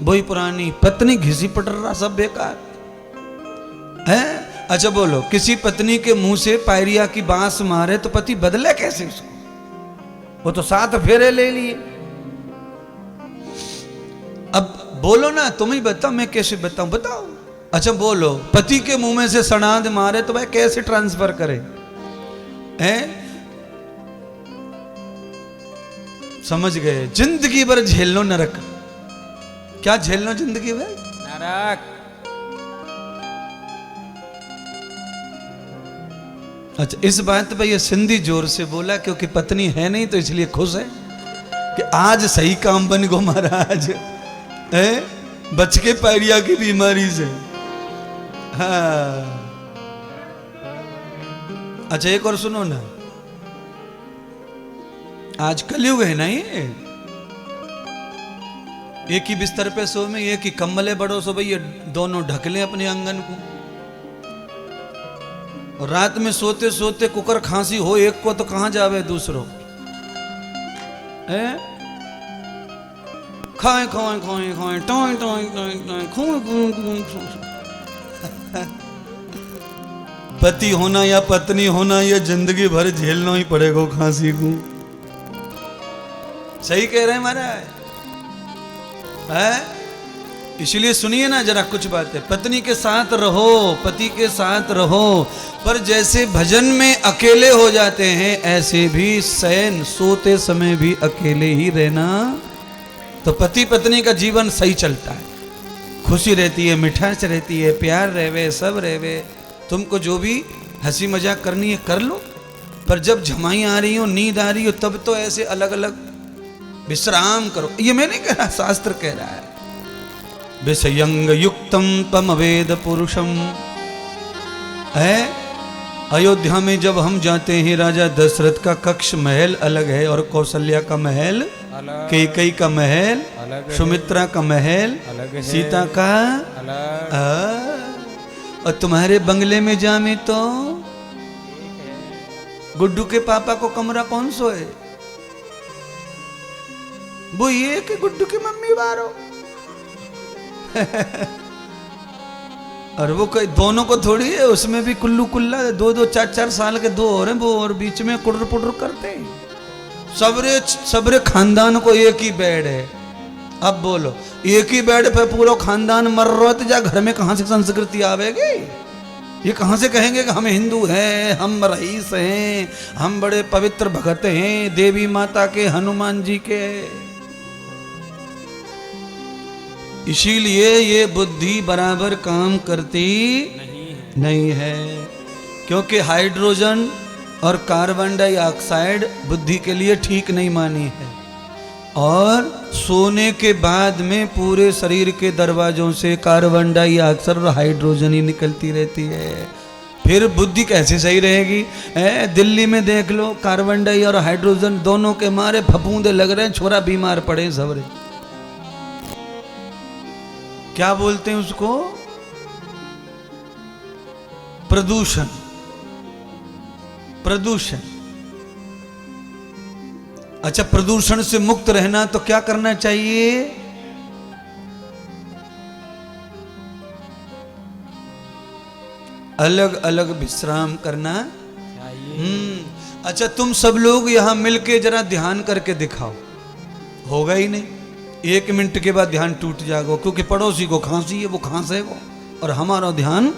वही पुरानी पत्नी, घिसी पटरा सब बेकार है। अच्छा बोलो, किसी पत्नी के मुंह से पायरिया की बांस मारे तो पति बदले कैसे उसको? वो तो 7 फेरे ले लिए। अब बोलो ना, तुम ही बताओ, मैं कैसे बताऊं? बताओ। अच्छा बोलो, पति के मुंह में से सनाद मारे तो भाई कैसे ट्रांसफर करे? हैं? समझ गए? जिंदगी भर झेल लो नरक। क्या झेल लो जिंदगी भर? नरक। अच्छा, इस बात पे ये सिंधी जोर से बोला क्योंकि पत्नी है नहीं तो इसलिए खुश है कि आज सही काम बन गो महाराज, है बच के पायरिया की बीमारी से। हाँ। अच्छा एक और सुनो ना, आज कलयुग है ना ये, एक ही बिस्तर पे सो में, एक ही कम्बले बड़ो सो भाई, ये दोनों ढक ले अपने आंगन को। और रात में सोते सोते कुकर खांसी हो एक को तो कहां जावे दूसरो, है? खाए खाए खाए खाए टोय टोय टोय टोय खूं। पति होना या पत्नी होना, ये जिंदगी भर झेलना ही पड़ेगा खांसी को। सही कह रहे हैं महाराज, है? इसलिए सुनिए ना जरा कुछ बातें। पत्नी के साथ रहो, पति के साथ रहो, पर जैसे भजन में अकेले हो जाते हैं ऐसे भी शयन सोते समय भी अकेले ही रहना, तो पति पत्नी का जीवन सही चलता है, खुशी रहती है, मिठास रहती है, प्यार रहवे, सब रहवे। तुमको जो भी हंसी मजाक करनी है कर लो, पर जब झमाई आ रही हो, नींद आ रही हो, तब तो ऐसे अलग अलग विश्राम करो। ये मैं नहीं कह रहा, शास्त्र कह रहा है। विषयंग युक्तम तम वेद पुरुषम, है? अयोध्या में जब हम जाते हैं, राजा दशरथ का कक्ष महल अलग है और कौशल्या का महल अलग, कैकेयी का महल अलग, सुमित्रा का महल अलग, सीता का अलग। और तुम्हारे बंगले में जामे तो गुड्डू के पापा को कमरा कौन सो है? वो ये कि गुड्डू की मम्मी बारो। और वो कोई दोनों को थोड़ी है, उसमें भी कुल्लू कुल्ला 2-2 4-4 साल के दो और हैं वो, और बीच में कुडर पुडर करते हैं। सबरे खानदान को एक ही बेड है। अब बोलो, एक ही बेड पे पूरा खानदान मर रहा है तो जा घर में कहां से संस्कृति आवेगी? ये कहां से कहेंगे कि हम हिंदू हैं, हम रईस हैं, हम बड़े पवित्र भगत हैं देवी माता के, हनुमान जी के। इसीलिए ये बुद्धि बराबर काम करती नहीं है, क्योंकि हाइड्रोजन और कार्बन डाइऑक्साइड बुद्धि के लिए ठीक नहीं मानी है। और सोने के बाद में पूरे शरीर के दरवाजों से कार्बन डाइऑक्साइड और हाइड्रोजन ही निकलती रहती है, फिर बुद्धि कैसे सही रहेगी? दिल्ली में देख लो, कार्बन डाई और हाइड्रोजन दोनों के मारे फफूंदे लग रहे हैं, छोरा बीमार पड़े सबरे। क्या बोलते हैं उसको? प्रदूषण। प्रदूषण। अच्छा, प्रदूषण से मुक्त रहना तो क्या करना चाहिए? अलग अलग विश्राम करना चाहिए। अच्छा, तुम सब लोग यहां मिलके जरा ध्यान करके दिखाओ, होगा ही नहीं। 1 मिनट के बाद ध्यान टूट जाएगा, क्योंकि पड़ोसी को खांसी है, वो खांसेगा और हमारा ध्यान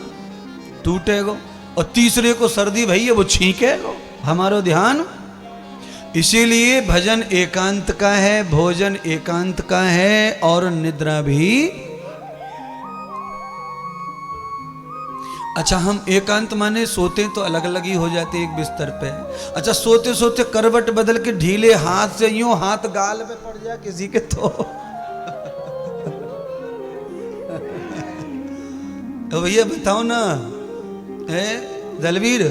टूटेगा। और तीसरे को सर्दी भई है, वो छींकेगा, हमारा ध्यान। इसीलिए भजन एकांत का है, भोजन एकांत का है, और निद्रा भी। अच्छा, हम एकांत माने सोते तो अलग अलग ही हो जाते एक बिस्तर पे। अच्छा, सोते सोते करवट बदल के ढीले हाथ से यूं हाथ गाल पे पड़ जाए किसी के तो भैया बताओ ना, है दलवीर,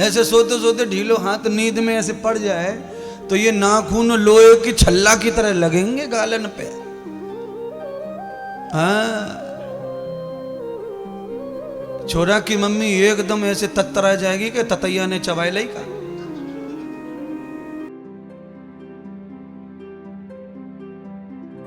ऐसे सोते सोते ढीलो हाथ नींद में ऐसे पड़ जाए तो ये नाखून लोहे की छल्ला की तरह लगेंगे गालन पे। हाँ, छोरा की मम्मी एकदम ऐसे तत्तरा जाएगी कि ततैया ने चबाई लाई का।